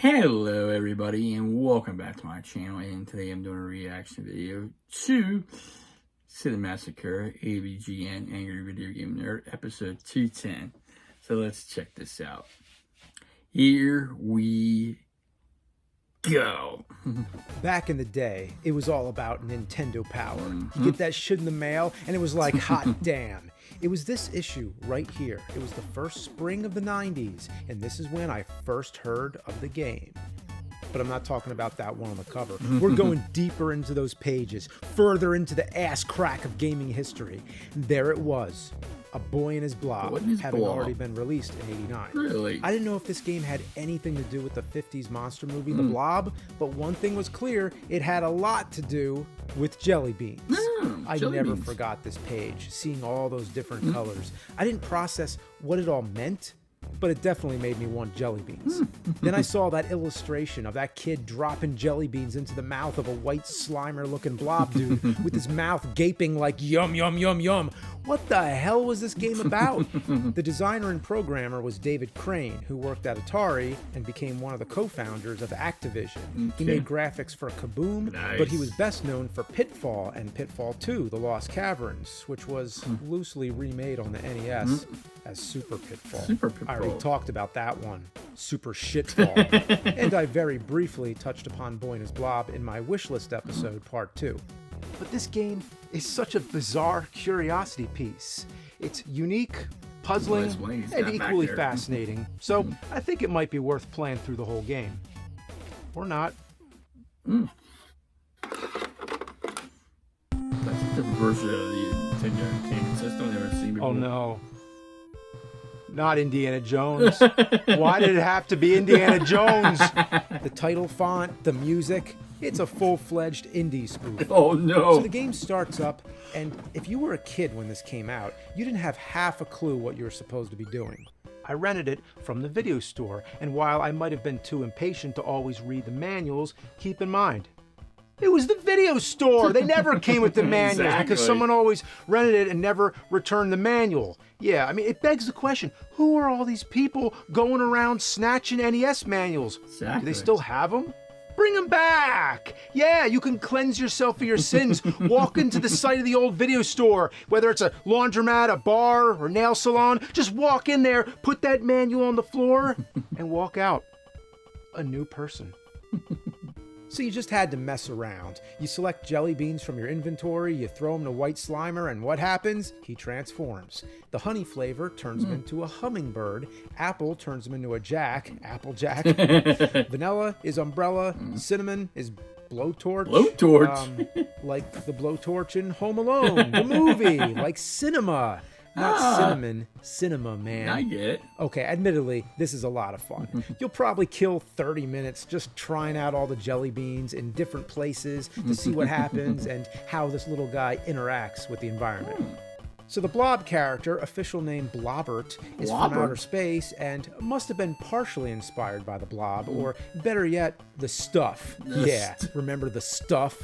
Hello everybody and welcome back to my channel, and today I'm doing a reaction video to Cinemassacre, Avgn, Angry Video Game Nerd, episode 210. So let's check this out. Here we go. Back in the day, it was all about Nintendo power. You get that shit in the mail, and it was like, hot damn. It was this issue right here. It was the first spring of the 90s, and this is when I first heard of the game. But I'm not talking about that one on the cover. We're going deeper into those pages, further into the ass crack of gaming history. And there it was. A Boy and His Blob, having already been released in '89. Really? I didn't know if this game had anything to do with the 50s monster movie, The Blob, but one thing was clear, it had a lot to do with jelly beans. I never forgot this page, seeing all those different colors. I didn't process what it all meant, but it definitely made me want jelly beans. Then I saw that illustration of that kid dropping jelly beans into the mouth of a white Slimer-looking blob dude with his mouth gaping like yum, yum, yum, yum. What the hell was this game about? The designer and programmer was David Crane, who worked at Atari and became one of the co-founders of Activision. He made graphics for Kaboom, but he was best known for Pitfall and Pitfall 2, The Lost Caverns, which was loosely remade on the NES as Super Pitfall. I already talked about that one. Super Shitfall. And I very briefly touched upon Boy and His Blob in my wishlist episode, part 2. But this game is such a bizarre curiosity piece. It's unique, puzzling, and equally fascinating. So I think it might be worth playing through the whole game. Or not. That's a different version of the Nintendo game system I've never seen before. Oh no. Not Indiana Jones. Why did it have to be Indiana Jones? The title font, the music, it's a full-fledged indie spoof. Oh no. So the game starts up, and if you were a kid when this came out, you didn't have half a clue what you were supposed to be doing. I rented it from the video store, and while I might have been too impatient to always read the manuals, keep in mind, it was the video store. They never came with the manuals because someone always rented it and never returned the manual. Yeah, I mean, it begs the question, who are all these people going around snatching NES manuals? Exactly. Do they still have them? Bring them back! Yeah, you can cleanse yourself of your sins. Walk into the site of the old video store, whether it's a laundromat, a bar, or nail salon. Just walk in there, put that manual on the floor, and walk out. A new person. So you just had to mess around. You select jelly beans from your inventory, you throw them to White Slimer, and what happens? He transforms. The honey flavor turns him into a hummingbird. Apple turns him into a jack, Applejack. Vanilla is umbrella. Cinnamon is blowtorch. Blowtorch? Like the blowtorch in Home Alone, the movie. Like cinema. Not cinnamon, cinema, man. I get it. Okay, admittedly, this is a lot of fun. You'll probably kill 30 minutes just trying out all the jelly beans in different places to see what happens and how this little guy interacts with the environment. So the Blob character, official name Blobbert, is from outer space and must have been partially inspired by the Blob, or better yet, the Stuff. Yeah, remember the Stuff?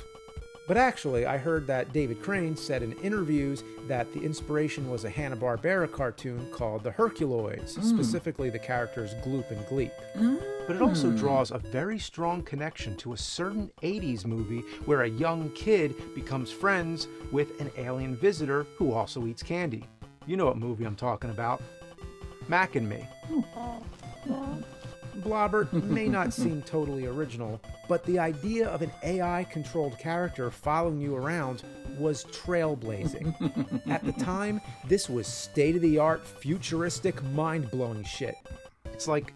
But actually, I heard that David Crane said in interviews that the inspiration was a Hanna-Barbera cartoon called The Herculoids, specifically the characters Gloop and Gleep. But it also draws a very strong connection to a certain 80s movie where a young kid becomes friends with an alien visitor who also eats candy. You know what movie I'm talking about. Mac and Me. Blobbert may not seem totally original, but the idea of an AI-controlled character following you around was trailblazing. At the time, this was state-of-the-art, futuristic, mind-blowing shit. It's like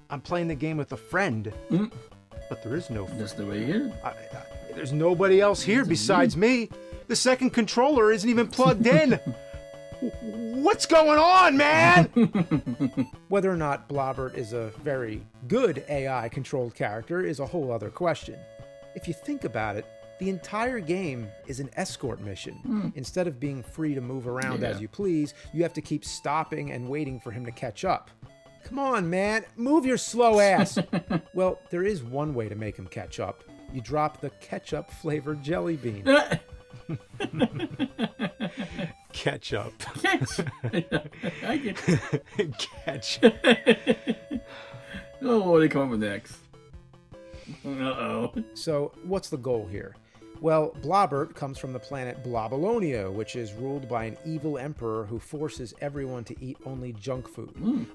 I'm playing the game with a friend, but there is no friend. Just the way here. There's nobody else here besides me. The second controller isn't even plugged in. What's going on, man? Whether or not Blobbert is a very good AI-controlled character is a whole other question. If you think about it, the entire game is an escort mission. Instead of being free to move around as you please, you have to keep stopping and waiting for him to catch up. Come on, man, move your slow ass. Well, there is one way to make him catch up. You drop the ketchup-flavored jelly bean. Ketchup. I get Ketchup. Oh, what do they come up with next? Uh-oh. So, what's the goal here? Well, Blobbert comes from the planet Blobolonia, which is ruled by an evil emperor who forces everyone to eat only junk food.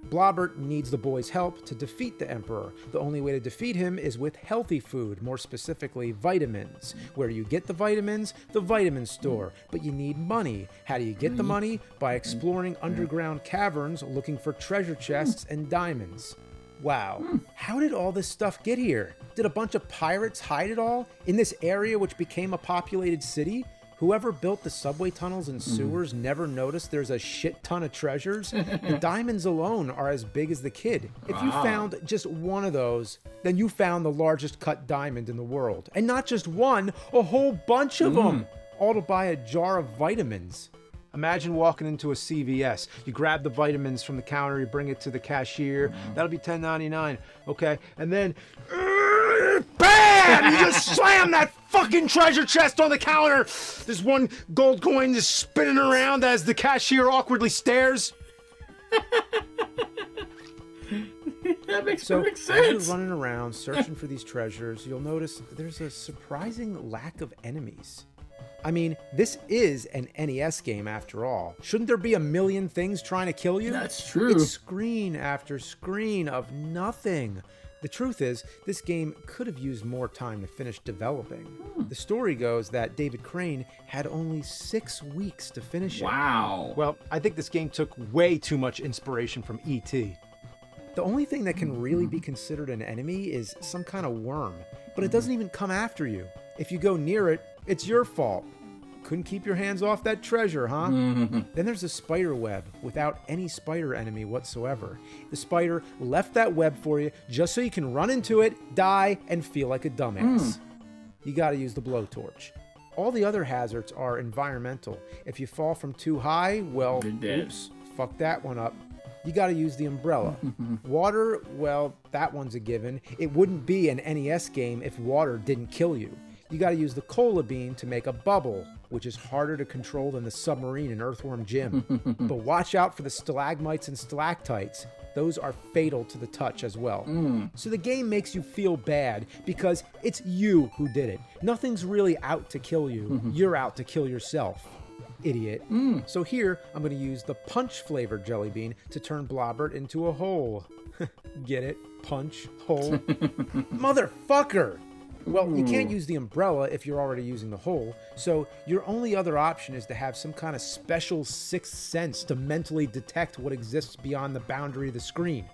Blobbert needs the boys' help to defeat the emperor. The only way to defeat him is with healthy food, more specifically vitamins. Where do you get the vitamins? The vitamin store. But you need money. How do you get the money? By exploring underground caverns, looking for treasure chests and diamonds. Wow, how did all this stuff get here? Did a bunch of pirates hide it all? In this area which became a populated city? Whoever built the subway tunnels and sewers never noticed there's a shit ton of treasures? The diamonds alone are as big as the kid. If you found just one of those, then you found the largest cut diamond in the world. And not just one, a whole bunch of them. All to buy a jar of vitamins. Imagine walking into a CVS. You grab the vitamins from the counter, you bring it to the cashier. That'll be $10.99, okay? And then, BAM! You just slam that fucking treasure chest on the counter. There's one gold coin just spinning around as the cashier awkwardly stares. That makes So, perfect as sense. you're running around searching for these treasures, you'll notice there's a surprising lack of enemies. I mean, this is an NES game after all. Shouldn't there be a million things trying to kill you? That's true. It's screen after screen of nothing. The truth is, this game could have used more time to finish developing. The story goes that David Crane had only 6 weeks to finish it. Wow. Well, I think this game took way too much inspiration from E.T. The only thing that can really be considered an enemy is some kind of worm, but it doesn't even come after you. If you go near it, it's your fault. Couldn't keep your hands off that treasure, huh? Then there's a spider web without any spider enemy whatsoever. The spider left that web for you just so you can run into it, die, and feel like a dumbass. You gotta use the blowtorch. All the other hazards are environmental. If you fall from too high, well, You're dead. oops, fuck that one up. You gotta use the umbrella. Water, well, that one's a given. It wouldn't be an NES game if water didn't kill you. You gotta use the cola bean to make a bubble, which is harder to control than the submarine in Earthworm Jim. But watch out for the stalagmites and stalactites. Those are fatal to the touch as well. So the game makes you feel bad because it's you who did it. Nothing's really out to kill you. You're out to kill yourself. Idiot. So here, I'm going to use the punch-flavored jelly bean to turn Blobbert into a hole. Get it? Punch, hole. Motherfucker! Well, you can't use the umbrella if you're already using the hole, so your only other option is to have some kind of special sixth sense to mentally detect what exists beyond the boundary of the screen.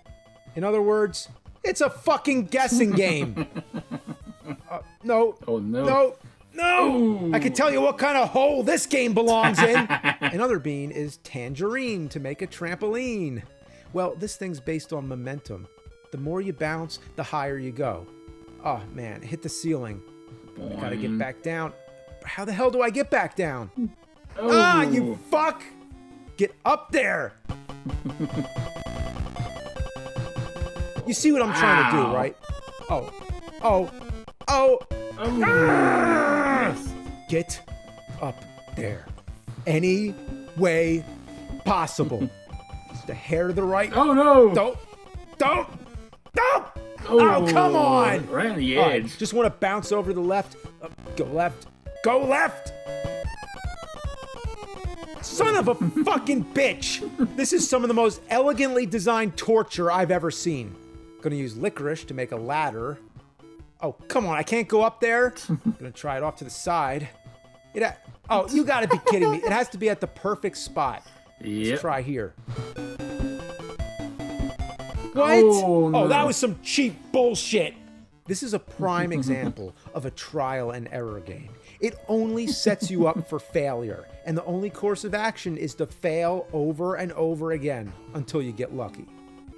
In other words, it's a fucking guessing game. No. Oh, no. No. No! Ooh. I can tell you what kind of hole this game belongs in. Another bean is tangerine to make a trampoline. Well, this thing's based on momentum. The more you bounce, the higher you go. Oh, man, hit the ceiling. I gotta get back down. How the hell do I get back down? Oh. Ah, you fuck! Get up there! You see what I'm trying to do, right? Oh. Yes. Get up there. Any way possible. The hair to the right. Oh, no. Don't! Oh, come on! Right on the All right, edge. just want to bounce over to the left. Go left. Go left! Son of a fucking bitch! This is some of the most elegantly designed torture I've ever seen. Gonna use licorice to make a ladder. Oh, come on, I can't go up there. Gonna try it off to the side. Oh, you gotta be kidding me. It has to be at the perfect spot. Yep. Let's try here. What? Oh, no. That was some cheap bullshit. This is a prime example of a trial and error game. It only sets you up for failure, and the only course of action is to fail over and over again until you get lucky.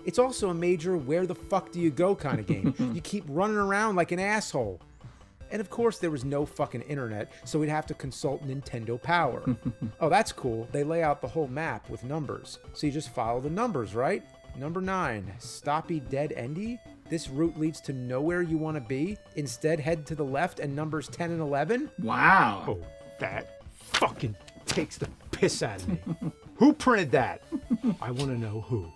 It's also a major where the fuck do you go kind of game. You keep running around like an asshole. And of course there was no fucking internet, so we'd have to consult Nintendo Power. Oh, that's cool. They lay out the whole map with numbers. So you just follow the numbers, right? Number 9, Stoppy Dead Endy. This route leads to nowhere you want to be. Instead, head to the left and numbers 10 and 11. Wow. Oh, that fucking takes the piss out of me. Who printed that? I want to know who.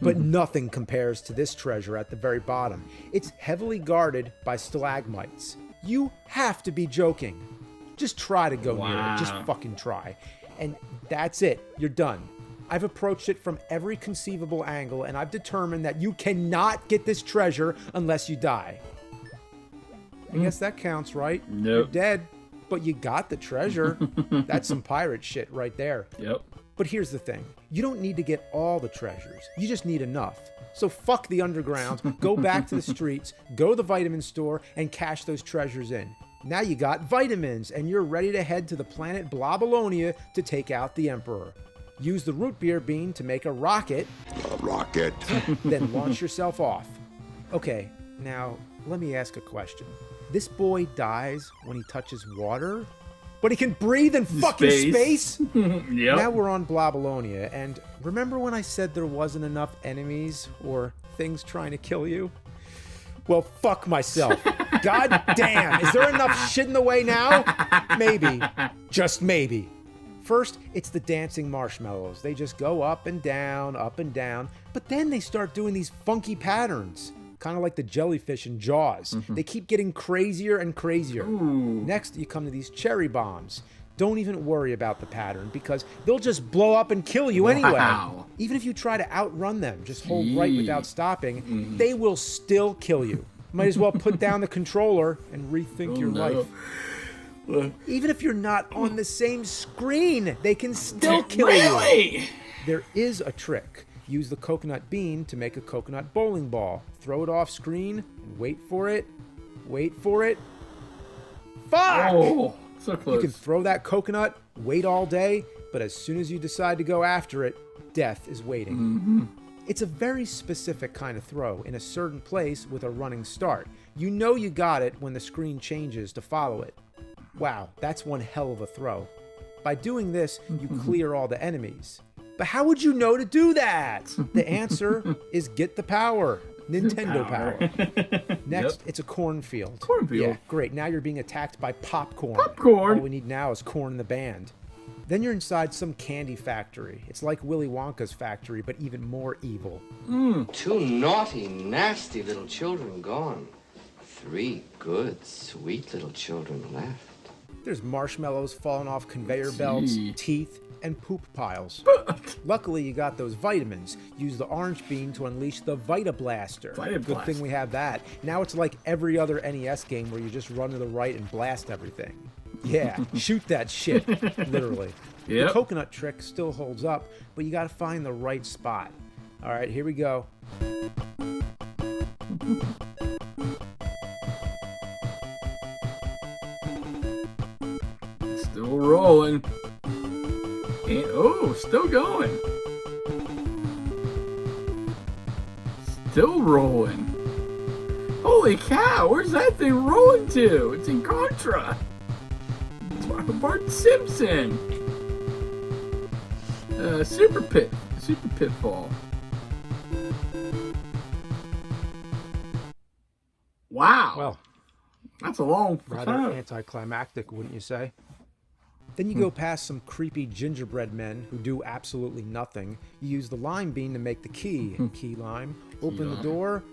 But nothing compares to this treasure at the very bottom. It's heavily guarded by stalagmites. You have to be joking. Just try to go near it. Just fucking try. And that's it. You're done. I've approached it from every conceivable angle, and I've determined that you cannot get this treasure unless you die. I guess that counts, right? Nope. You're dead, but you got the treasure. That's some pirate shit right there. Yep. But here's the thing. You don't need to get all the treasures. You just need enough. So fuck the underground, go back to the streets, go to the vitamin store, and cash those treasures in. Now you got vitamins, and you're ready to head to the planet Blobolonia to take out the Emperor. Use the root beer bean to make a rocket. Then launch yourself off. Okay, now let me ask a question. This boy dies when he touches water, but he can breathe in fucking space? Yep. Now we're on Blobolonia, and remember when I said there wasn't enough enemies or things trying to kill you? Well, fuck myself. God damn, is there enough shit in the way now? Maybe. Just maybe. First, it's the dancing marshmallows. They just go up and down, but then they start doing these funky patterns. Kind of like the jellyfish in Jaws. They keep getting crazier and crazier. Ooh. Next, you come to these cherry bombs. Don't even worry about the pattern because they'll just blow up and kill you anyway. Wow. Even if you try to outrun them, just hold right without stopping, they will still kill you. Might as well put down the controller and rethink your life. Even if you're not on the same screen, they can still kill you. There is a trick. Use the coconut bean to make a coconut bowling ball. Throw it off screen and wait for it. Wait for it. Fuck! Oh, so close. You can throw that coconut, wait all day, but as soon as you decide to go after it, death is waiting. It's a very specific kind of throw in a certain place with a running start. You know you got it when the screen changes to follow it. Wow, that's one hell of a throw. By doing this, you clear all the enemies. But how would you know to do that? The answer is get the power. Nintendo power. Next, it's a cornfield. Cornfield? Yeah, great. Now you're being attacked by popcorn. Popcorn? All we need now is corn in the band. Then you're inside some candy factory. It's like Willy Wonka's factory, but even more evil. 2 naughty, nasty little children gone. 3 good, sweet little children left. There's marshmallows falling off conveyor belts, teeth, and poop piles. Luckily, you got those vitamins. Use the orange bean to unleash the Vita Blaster. Good thing we have that. Now it's like every other NES game where you just run to the right and blast everything. Yeah, shoot that shit, literally. The coconut trick still holds up, but you gotta find the right spot. All right, here we go. Still rolling. And, oh, still going. Still rolling. Holy cow, where's that thing rolling to? It's in Contra. It's Bart Simpson. Super Pitfall. Wow. Well, that's a long rather time. anticlimactic, wouldn't you say? Then you go past some creepy gingerbread men who do absolutely nothing. You use the lime bean to make the key. Key lime. Open the door.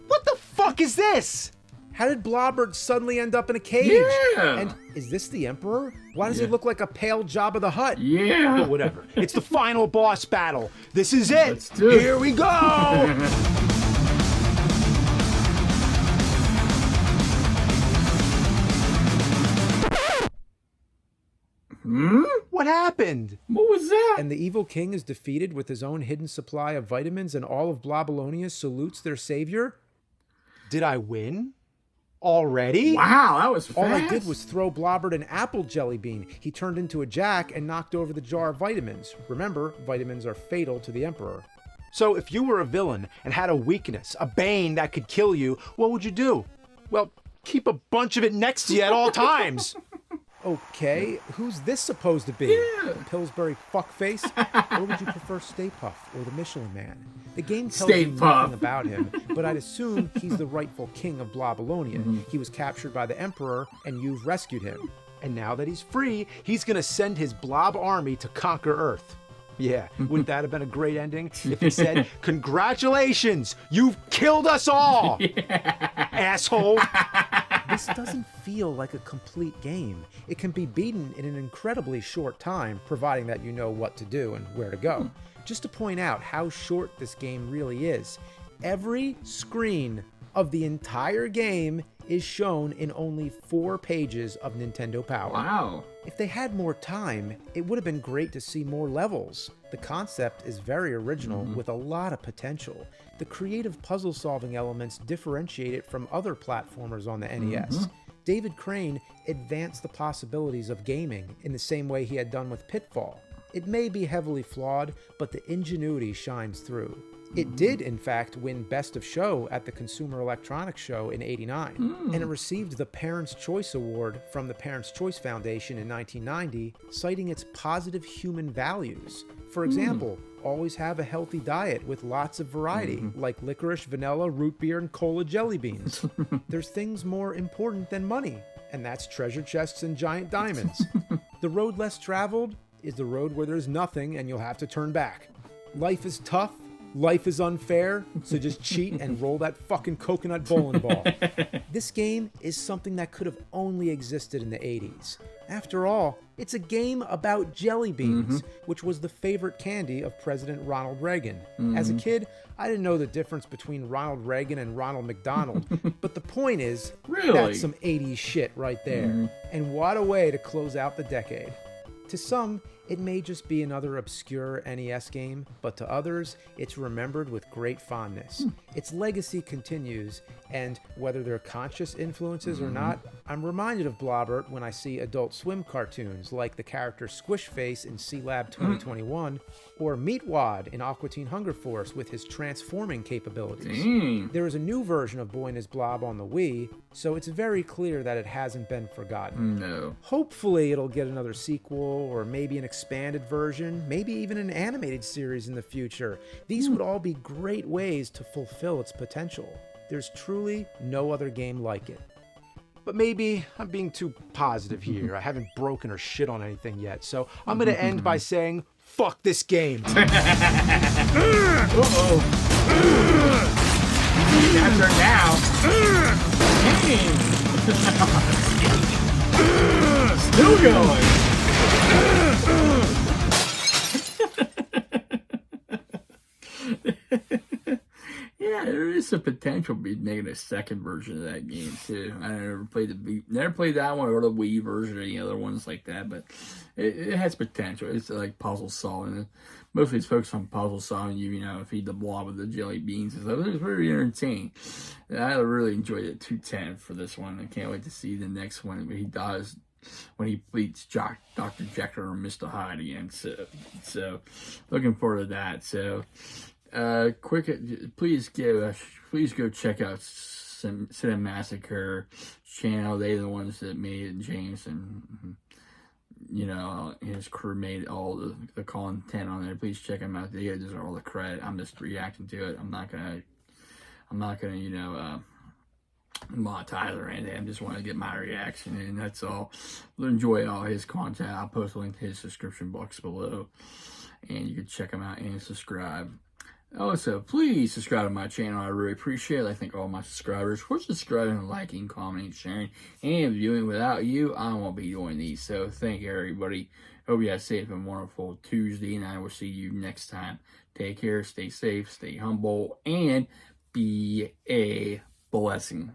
What the fuck is this? How did Blobbert suddenly end up in a cage? Yeah. And is this the Emperor? Why does he look like a pale Jabba the Hutt? Yeah. But whatever. It's the final boss battle. This is it. Let's do it. Here we go. What happened? What was that? And the evil king is defeated with his own hidden supply of vitamins, and all of Blobolonia salutes their savior? Did I win? Already? Wow, that was fast. All I did was throw Blobbert an apple jelly bean. He turned into a jack and knocked over the jar of vitamins. Remember, vitamins are fatal to the Emperor. So if you were a villain and had a weakness, a bane that could kill you, what would you do? Well, keep a bunch of it next to you at all times. Okay, who's this supposed to be? The Pillsbury fuckface? Or would you prefer Stay Puft or the Michelin Man? The game tells you nothing about him, but I'd assume he's the rightful king of Blobolonia. He was captured by the Emperor, and you've rescued him. And now that he's free, he's gonna send his blob army to conquer Earth. Yeah, wouldn't that have been a great ending if he said, "Congratulations, you've killed us all, asshole." This doesn't feel like a complete game. It can be beaten in an incredibly short time, providing that you know what to do and where to go. Just to point out how short this game really is, every screen of the entire game is shown in only 4 pages of Nintendo Power. Wow. If they had more time, it would have been great to see more levels. The concept is very original with a lot of potential. The creative puzzle-solving elements differentiate it from other platformers on the NES. David Crane advanced the possibilities of gaming in the same way he had done with Pitfall. It may be heavily flawed, but the ingenuity shines through. It did, in fact, win Best of Show at the Consumer Electronics Show in '89, and it received the Parents' Choice Award from the Parents' Choice Foundation in 1990, citing its positive human values. For example, always have a healthy diet with lots of variety, like licorice, vanilla, root beer, and cola jelly beans. There's things more important than money, and that's treasure chests and giant diamonds. The road less traveled is the road where there's nothing and you'll have to turn back. Life is tough. Life is unfair, so just cheat and roll that fucking coconut bowling ball. This game is something that could have only existed in the 80s. After all, it's a game about jelly beans, which was the favorite candy of President Ronald Reagan. As a kid, I didn't know the difference between Ronald Reagan and Ronald McDonald, but the point is, that's some 80s shit right there. And what a way to close out the decade. To some, it may just be another obscure NES game, but to others, it's remembered with great fondness. Its legacy continues, and whether they're conscious influences or not, I'm reminded of Blobbert when I see Adult Swim cartoons like the character Squishface in C-Lab 2021, or Meatwad in Aqua Teen Hunger Force with his transforming capabilities. There is a new version of Boy and His Blob on the Wii, so it's very clear that it hasn't been forgotten. No. Hopefully it'll get another sequel, or maybe an expanded version, maybe even an animated series in the future. These would all be great ways to fulfill its potential. There's truly no other game like it. But maybe I'm being too positive here. I haven't broken or shit on anything yet, so I'm going to end by saying, fuck this game. Uh-oh. After now. Still going. Yeah, there is a potential to be making a second version of that game too. I never played that one or the Wii version or any other ones like that, but it has potential. It's like puzzle solving. Mostly it's focused on puzzle solving. You know, feed the blob with the jelly beans and stuff. It was very entertaining. I really enjoyed it. 210 for this one. I can't wait to see the next one when he does. When he beats Dr. Jekyll or Mr. Hyde again. So looking forward to that. So, please go check out Cinemassacre channel. They're the ones that made it. James and, you know, his crew made all the content on there. Please check them out. They deserve all the credit. I'm just reacting to it. I'm not gonna, you know, monetize or anything. I just want to get my reaction, and that's all. Enjoy all his content. I'll post a link to his subscription box below, and you can check him out and subscribe. Also, please subscribe to my channel. I really appreciate it. I thank all my subscribers for subscribing, liking, commenting, sharing, and viewing. Without you, I won't be doing these. So thank you, everybody. Hope you have a safe and wonderful Tuesday, and I will see you next time. Take care, stay safe, stay humble, and be a blessing.